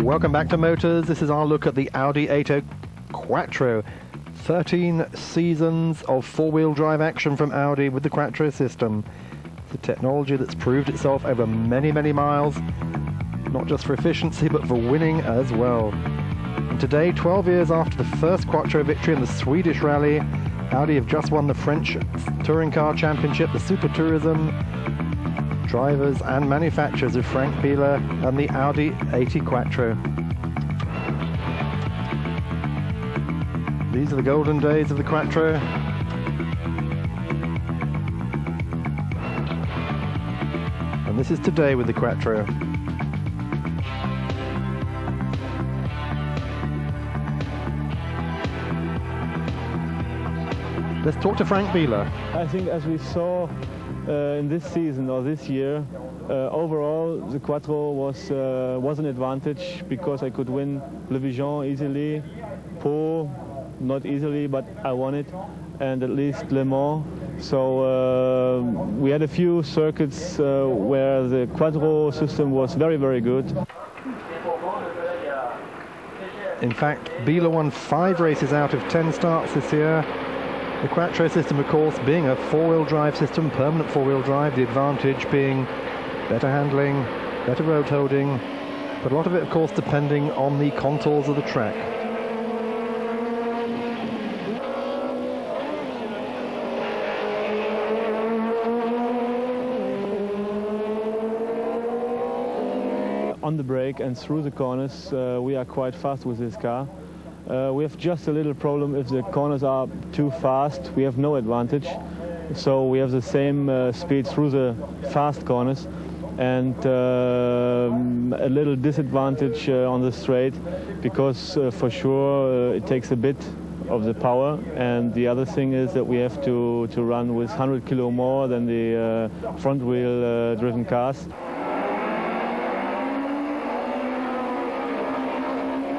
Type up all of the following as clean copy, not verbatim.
Welcome back to Motors. This is our look at the Audi A8 Quattro. 13 seasons of four-wheel drive action from Audi with the Quattro system. It's a technology that's proved itself over many, many miles, not just for efficiency, but for winning as well. And today, 12 years after the first Quattro victory in the Swedish rally, Audi have just won the French Touring Car Championship, the Supertourismo. Drivers and manufacturers of Frank Biela and the Audi A8 Quattro. These are the golden days of the Quattro. And this is today with the Quattro. Let's talk to Frank Biela. I think as we saw in this season or this year, overall the Quattro was an advantage because I could win Le Vigeant easily, Pau not easily, but I won it, and at least Le Mans. So we had a few circuits where the Quattro system was very, very good. In fact, Biela won 5 races out of 10 starts this year. The Quattro system, of course, being a four-wheel drive system, permanent four-wheel drive, the advantage being better handling, better road holding, but a lot of it, of course, depending on the contours of the track. On the brake and through the corners, we are quite fast with this car. We have just a little problem if the corners are too fast. We have no advantage, so we have the same speed through the fast corners, and a little disadvantage on the straight, because for sure it takes a bit of the power. And the other thing is that we have to run with 100 kilo more than the front wheel driven cars.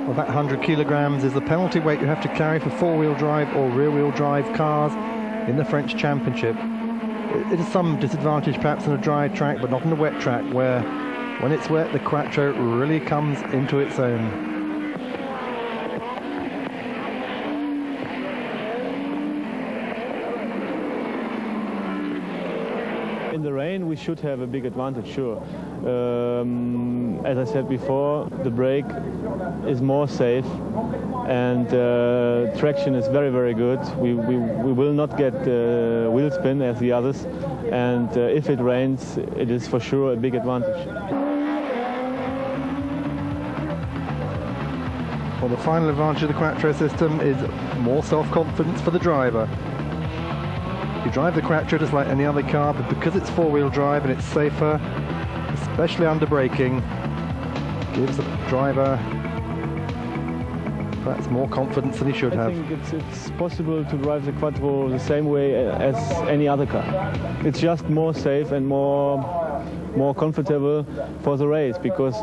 Well, that 100 kilograms is the penalty weight you have to carry for four-wheel drive or rear-wheel drive cars in the French Championship. It is some disadvantage perhaps on a dry track, but not on a wet track, where when it's wet the Quattro really comes into its own. In the rain we should have a big advantage, sure. As I said before, the brake is more safe, and traction is very, very good. We will not get wheel spin as the others, and if it rains, it is for sure a big advantage. Well, the final advantage of the Quattro system is more self-confidence for the driver. You drive the Quattro just like any other car, but because it's four-wheel drive and it's safer, especially under braking, gives the driver perhaps more confidence than he should have. I think it's possible to drive the Quattro the same way as any other car. It's just more safe and more comfortable for the race, because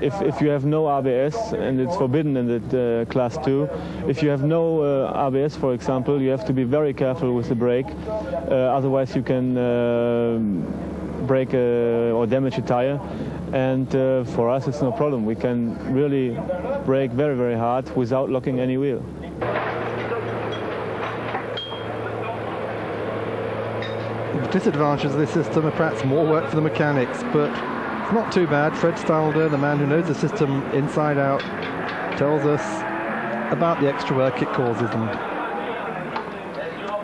if you have no ABS, and it's forbidden in the class 2, if you have no ABS, for example, you have to be very careful with the brake, otherwise you can break or damage a tire. And for us it's no problem. We can really brake very, very hard without locking any wheel. The disadvantages of this system are perhaps more work for the mechanics, but it's not too bad. Fred Stalder, the man who knows the system inside out, tells us about the extra work it causes them.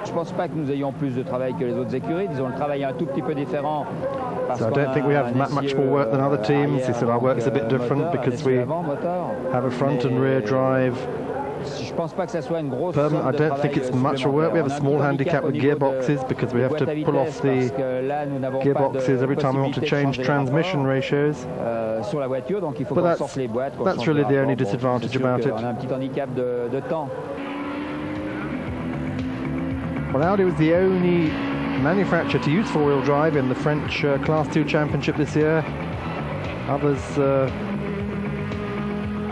Je pense pas que nous ayons plus de travail que les autres écuries. Disons, le travail est un tout petit peu différent. So I don't think we have much more work than other teams. He said our work is a bit different because we have a front and rear drive. Permanent, I don't think it's much work. We have a small handicap with gearboxes because we have to pull off the gearboxes every time we want to change transmission ratios. But that's really the only disadvantage about it. Well, Audi was the only manufacturer to use four-wheel drive in the French Class 2 Championship this year. Others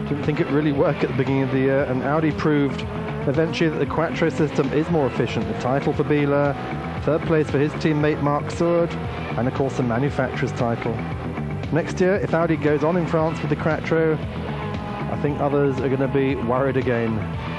didn't think it really worked at the beginning of the year, and Audi proved eventually that the Quattro system is more efficient. The title for Biela, third place for his teammate Marc Sourd, and of course the manufacturer's title. Next year, if Audi goes on in France with the Quattro, I think others are going to be worried again.